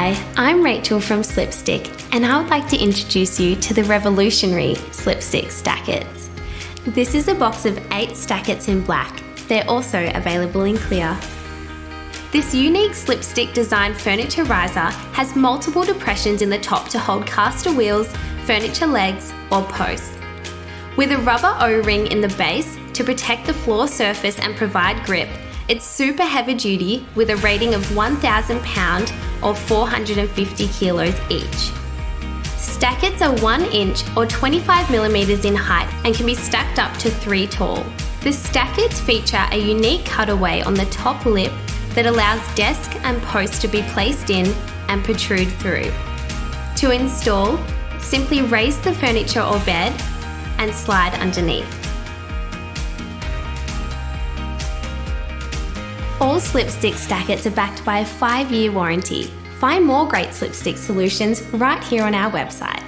Hi, I'm Rachel from Slipstick, and I would like to introduce you to the revolutionary Slipstick Stack-Its. This is a box of 8 Stack-Its in black. They're also available in clear. This unique slipstick design furniture riser has multiple depressions in the top to hold caster wheels, furniture legs, or posts. With a rubber O-ring in the base to protect the floor surface and provide grip, it's super heavy duty with a rating of 1,000 pounds or 450 kilos each. Stack-Its are 1 inch or 25 millimeters in height and can be stacked up to 3 tall. The Stack-Its feature a unique cutaway on the top lip that allows desk and post to be placed in and protrude through. To install, simply raise the furniture or bed and slide underneath. All Slipstick Stack-Its are backed by a 5-year warranty. Find more great slipstick solutions right here on our website.